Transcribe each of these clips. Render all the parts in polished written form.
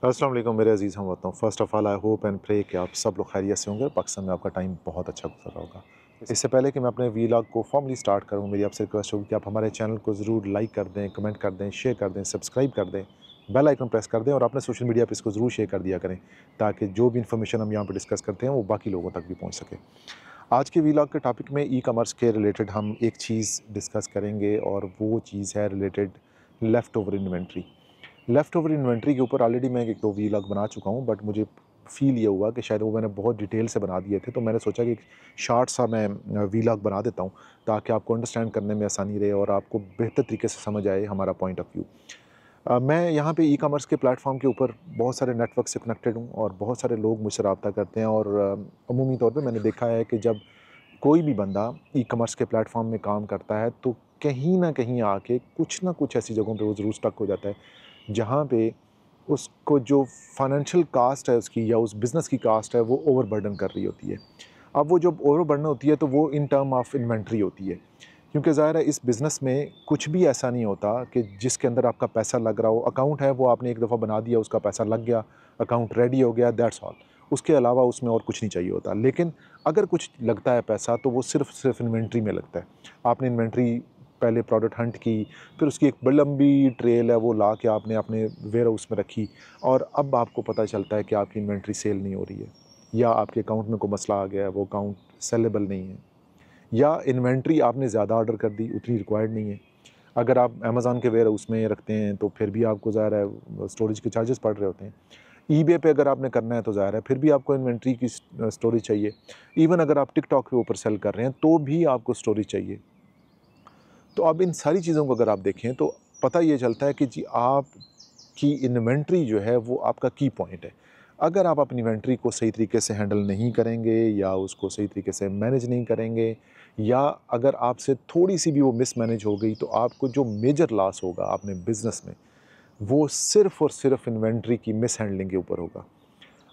अस्सलाम वालेकुम मेरे अजीज़ हमवतनों। First of all I hope and pray कि आप सब लोग खैरियत से होंगे और पाकिस्तान में आपका टाइम बहुत अच्छा गुज़र रहा होगा। इससे पहले कि मैं अपने वीलॉग को फॉर्मली स्टार्ट करूँ, मेरी आपसे रिक्वेस्ट होगी कि आप हमारे चैनल को ज़रूर लाइक कर दें, कमेंट कर दें, शेयर कर दें, सब्सक्राइब कर दें, बेल आइकन प्रेस कर दें और अपने सोशल मीडिया पे इसको ज़रूर शेयर कर दिया करें, ताकि जो भी इन्फॉर्मेशन हम यहाँ पे डिस्कस करते हैं वो बाकी लोगों तक भी पहुँच सके। आज के वीलॉग के टॉपिक में ई-कॉमर्स के रिलेटेड हम एक चीज़ डिस्कस करेंगे और वो चीज़ है related left over inventory. Left over inventory के ऊपर ऑलरेडी मैं 1-2 व्लॉग बना चुका हूँ, बट मुझे फ़ील ये हुआ कि शायद वो मैंने बहुत डिटेल से बना दिए थे, तो मैंने सोचा कि एक शॉर्ट सा मैं व्लॉग बना देता हूँ, ताकि आपको अंडरस्टैंड करने में आसानी रहे और आपको बेहतर तरीके से समझ आए हमारा पॉइंट ऑफ व्यू। मैं यहाँ पे ई-कॉमर्स के प्लेटफ़ॉर्म के ऊपर बहुत सारे नेटवर्क से कनेक्टेड हूँ और बहुत सारे लोग मुझसे राब्ता करते हैं और अमूमी तौर पे मैंने देखा है कि जब कोई भी बंदा ई-कॉमर्स के प्लेटफ़ॉर्म में काम करता है, तो कहीं न कहीं आके कुछ ना कुछ ऐसी जगहों पे वो ज़रूर स्टक हो जाता है, जहाँ पे उसको जो फाइनेंशियल कॉस्ट है उसकी या उस बिज़नेस की कॉस्ट है वो ओवरबर्डन कर रही होती है। अब वो जब ओवरबर्डन होती है तो वो इन टर्म ऑफ इन्वेंटरी होती है। क्योंकि ज़ाहिर है इस बिज़नेस में कुछ भी ऐसा नहीं होता कि जिसके अंदर आपका पैसा लग रहा हो, अकाउंट है वो आपने एक दफ़ा बना दिया, उसका पैसा लग गया, अकाउंट रेडी हो गया, दैट्स ऑल। उसके अलावा उसमें और कुछ नहीं चाहिए होता। लेकिन अगर कुछ लगता है पैसा तो वो सिर्फ़ इन्वेंटरी में लगता है। आपने इन्वेंटरी पहले प्रोडक्ट हंट की, फिर उसकी एक बड़ी लंबी ट्रेल है वो ला के आपने अपने वेयरहाउस में रखी और अब आपको पता चलता है कि आपकी इन्वेंटरी सेल नहीं हो रही है या आपके अकाउंट में कोई मसला आ गया है, वो अकाउंट सेलेबल नहीं है या इन्वेंटरी आपने ज़्यादा ऑर्डर कर दी, उतनी रिक्वायर्ड नहीं है। अगर आप अमेज़न के वेयरहाउस में रखते हैं तो फिर भी आपको ज़ाहिर है स्टोरेज के चार्जेस पड़ रहे होते हैं। ईबे पे अगर आपने करना है तो ज़ाहिर है फिर भी आपको इन्वेंटरी की स्टोरेज चाहिए। इवन अगर आप टिकटॉक के ऊपर सेल कर रहे हैं तो भी आपको स्टोरेज चाहिए। तो अब इन सारी चीज़ों को अगर आप देखें तो पता ये चलता है कि जी आपकी इन्वेंट्री जो है वो आपका की पॉइंट है। अगर आप अपनी इन्वेंट्री को सही तरीके से हैंडल नहीं करेंगे या उसको सही तरीके से मैनेज नहीं करेंगे या अगर आपसे थोड़ी-सी भी वो मिसमैनेज हो गई तो आपको जो मेजर लॉस होगा अपने बिज़नेस में, वो सिर्फ़ और सिर्फ़ इन्वेंट्री की मिसहैंडलिंग के ऊपर होगा।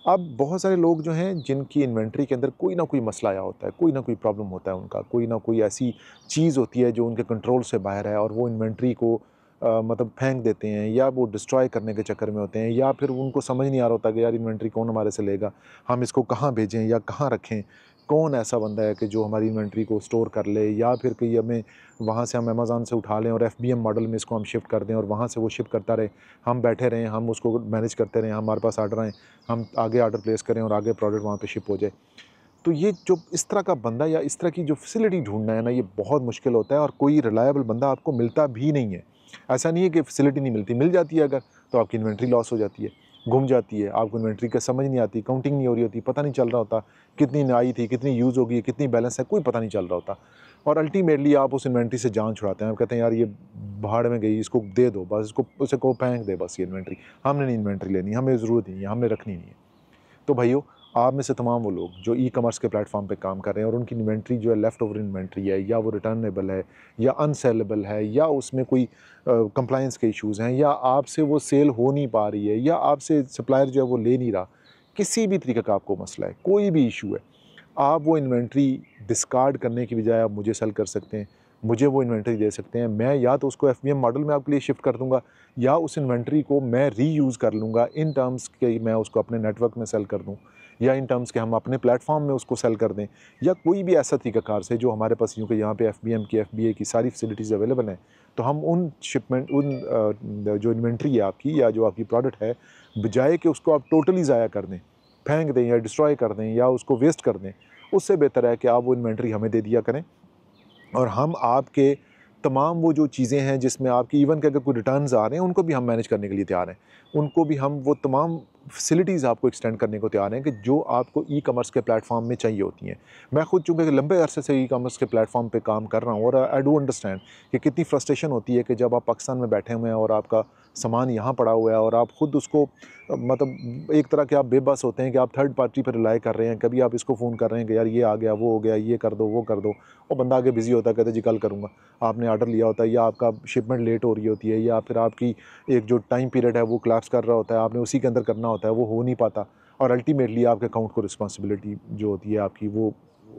अब बहुत सारे लोग जो हैं जिनकी इन्वेंट्री के अंदर कोई ना कोई मसला आया होता है, कोई ना कोई प्रॉब्लम होता है उनका, कोई ना कोई ऐसी चीज़ होती है जो उनके कंट्रोल से बाहर है और वो इन्वेंट्री को मतलब फेंक देते हैं या वो डिस्ट्रॉय करने के चक्कर में होते हैं या फिर उनको समझ नहीं आ रहा होता कि यार इन्वेंट्री कौन हमारे से लेगा, हम इसको कहाँ भेजें या कहाँ रखें, कौन ऐसा बंदा है कि जो हमारी इन्वेंट्री को स्टोर कर ले या फिर कहीं हमें वहाँ से हम अमेज़न से उठा लें और एफबीएम मॉडल में इसको हम शिफ्ट कर दें और वहाँ से वो शिफ्ट करता रहे, हम बैठे रहें, हम उसको मैनेज करते रहें, हमारे पास ऑर्डर आएँ, हम आगे ऑर्डर प्लेस करें और आगे प्रोडक्ट वहाँ पे शिप हो जाए। तो ये जो इस तरह का बंदा या इस तरह की जो फैसिलिटी ढूँढना है ना, ये बहुत मुश्किल होता है और कोई रिलायबल बंदा आपको मिलता भी नहीं है। ऐसा नहीं है कि फैसिलिटी नहीं मिलती, मिल जाती है अगर, तो आपकी इन्वेंट्री लॉस हो जाती है, गुम जाती है, आपको इन्वेंट्री का समझ नहीं आती, काउंटिंग नहीं हो रही होती, पता नहीं चल रहा होता, कितनी आई थी, कितनी यूज़ होगी, कितनी बैलेंस है, कोई पता नहीं चल रहा होता। और अल्टीमेटली आप उस इन्वेंट्री से जान छुड़ाते हैं, आप कहते हैं यार ये भाड़ में गई, इसको दे दो बस, इसको उसे कहो फेंक दे बस ये इन्वेंट्री, हमने नहीं इन्वेंट्री लेनी, हमें ज़रूरत नहीं है, हमने रखनी नहीं है। तो भाइयों, आप में से तमाम वो लोग जो ई-कॉमर्स के प्लेटफ़ॉर्म पे काम कर रहे हैं और उनकी इन्वेंट्री जो है लेफ़्ट ओवर इन्वेंट्री है या वो रिटर्नेबल है या अनसेलेबल है या उसमें कोई कंप्लायंस के इश्यूज़ हैं या आपसे वो सेल हो नहीं पा रही है या आपसे सप्लायर जो है वो ले नहीं रहा, किसी भी तरीके का आपको मसला है, कोई भी इश्यू है, आप वो इन्वेंट्री डिस्कार्ड करने की बजाय आप मुझे सेल कर सकते हैं, मुझे वो इन्वेंट्री दे सकते हैं। मैं या तो उसको एफबीएम मॉडल में आपके लिए शिफ्ट कर दूँगा या उस इन्वेंट्री को मैं रीयूज़ कर लूँगा इन टर्म्स के मैं उसको अपने नेटवर्क में सेल कर दूँ या इन टर्म्स के हम अपने प्लेटफ़ॉर्म में उसको सेल कर दें या कोई भी ऐसा तरीक़ाकार से जो हमारे पास यूँ कि यहाँ पे एफबीएम की, एफबीए की सारी फैसिलिटीज़ अवेलेबल हैं। तो हम उन शिपमेंट जो इन्वेंट्री है आपकी या जो आपकी प्रोडक्ट है, बजाए कि उसको आप टोटली ज़ाया कर दें, फेंक दें या डिस्ट्रॉय कर दें या उसको वेस्ट कर दें, उससे बेहतर है कि आप वो इन्वेंट्री हमें दे दिया करें और हम आपके तमाम वो जो चीज़ें हैं जिसमें आपकी इवन के अगर कोई रिटर्न्स आ रहे हैं उनको भी हम मैनेज करने के लिए तैयार हैं। उनको भी हम वो तमाम फैसिलिटीज़ आपको एक्सटेंड करने को तैयार हैं कि जो आपको ई-कॉमर्स के प्लेटफ़ॉर्म में चाहिए होती हैं। मैं खुद चूँकि लंबे अरसे से ई-कॉमर्स के प्लेटफ़ॉर्म पे काम कर रहा हूँ और आई डू अंडरस्टैंड कि कितनी फ्रस्ट्रेशन होती है कि जब आप पाकिस्तान में बैठे हुए हैं और आपका सामान यहाँ पड़ा हुआ है और आप खुद उसको मतलब एक तरह के आप बेबस होते हैं कि आप थर्ड पार्टी पर रिलाय कर रहे हैं। कभी आप इसको फ़ोन कर रहे हैं कि यार ये आ गया, वो हो गया, ये कर दो, वो कर दो। वो बंदा आगे बिज़ी होता है, कहता है जी कल करूँगा। आपने ऑर्डर लिया होता है या आपका शिपमेंट लेट हो रही होती है या फिर आपकी एक जो टाइम पीरियड है वो कोलैप्स कर रहा होता है, आपने उसी के अंदर करना होता है, वो हो नहीं पाता और अल्टीमेटली आपके अकाउंट को रिस्पॉन्सिबिलिटी जो होती है आपकी वो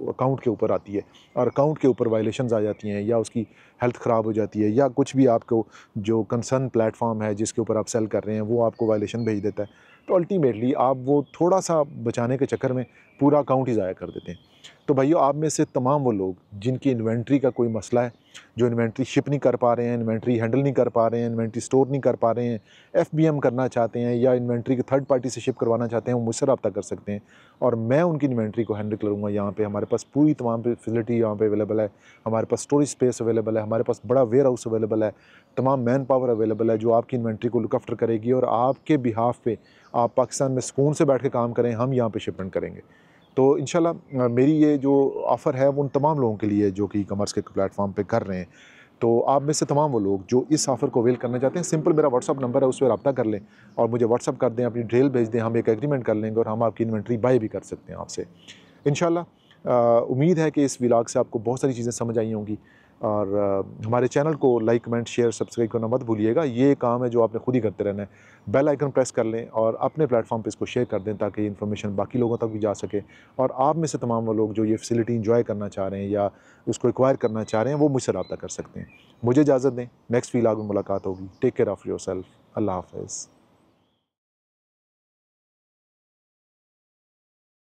अकाउंट के ऊपर आती है और अकाउंट के ऊपर वायलेशंस आ जाती हैं या उसकी हेल्थ ख़राब हो जाती है या कुछ भी आपको जो कंसर्न प्लेटफॉर्म है जिसके ऊपर आप सेल कर रहे हैं वो आपको वायलेशन भेज देता है, तो अल्टीमेटली आप वो थोड़ा सा बचाने के चक्कर में पूरा अकाउंट ही ज़ाया कर देते हैं। तो भाइयों, आप में से तमाम वो लोग जिनकी इन्वेंट्री का कोई मसला है, जो इन्वेंट्री शिप नहीं कर पा रहे हैं, इन्वेंट्री हैंडल नहीं कर पा रहे हैं, इन्वेंट्री स्टोर नहीं कर पा रहे हैं, एफबीएम करना चाहते हैं या इन्वेंट्री को थर्ड पार्टी से शिप करवाना चाहते हैं, वो मुझसे रब्ता कर सकते हैं और मैं उनकी इन्वेंट्री को हैंडल करूँगा। यहाँ पे हमारे पास पूरी तमाम फैसिलिटी यहाँ पे अवेलेबल है, हमारे पास स्टोरेज स्पेस अवेलेबल है, हमारे पास बड़ा वेयर हाउस अवेलेबल है, तमाम मैन पावर अवेलेबल है जो आपकी इन्वेंट्री को लुक आफ्टर करेगी और आपके बिहाफ पे आप पाकिस्तान में सुकून से बैठ के काम करें, हम यहाँ पे शिपमेंट करेंगे। तो इंशाल्लाह मेरी ये जो ऑफ़र है वो उन तमाम लोगों के लिए जो कि ई-कॉमर्स के प्लेटफॉर्म पे कर रहे हैं। तो आप में से तमाम वो लोग जो इस ऑफ़र को अवेल करना चाहते हैं, सिंपल मेरा व्हाट्सअप नंबर है, उस पर रब्ता कर लें और मुझे व्हाट्सअप कर दें, अपनी डिटेल भेज दें, हम एक एग्रीमेंट कर लेंगे और हम आपकी इन्वेंट्री बाय भी कर सकते हैं आपसे इंशाल्लाह। उम्मीद है कि इस व्लॉग से आपको बहुत सारी चीज़ें समझ आई होंगी और हमारे चैनल को लाइक, कमेंट, शेयर, सब्सक्राइब करना मत भूलिएगा। ये काम है जो आपने खुद ही करते रहना है। बेल आइकन प्रेस कर लें और अपने प्लेटफॉर्म पे इसको शेयर कर दें ताकि ये इन्फॉर्मेशन बाकी लोगों तक भी जा सके और आप में से तमाम वो लोग जो ये फैसिलिटी एंजॉय करना चाह रहे हैं या उसको एक्वायर करना चाह रहे हैं वो मुझसे रब्ता कर सकते हैं। मुझे इजाज़त दें, नेक्स्ट व्लॉग में मुलाकात होगी। Take care of yourself. अल्लाह हाफ़िज़।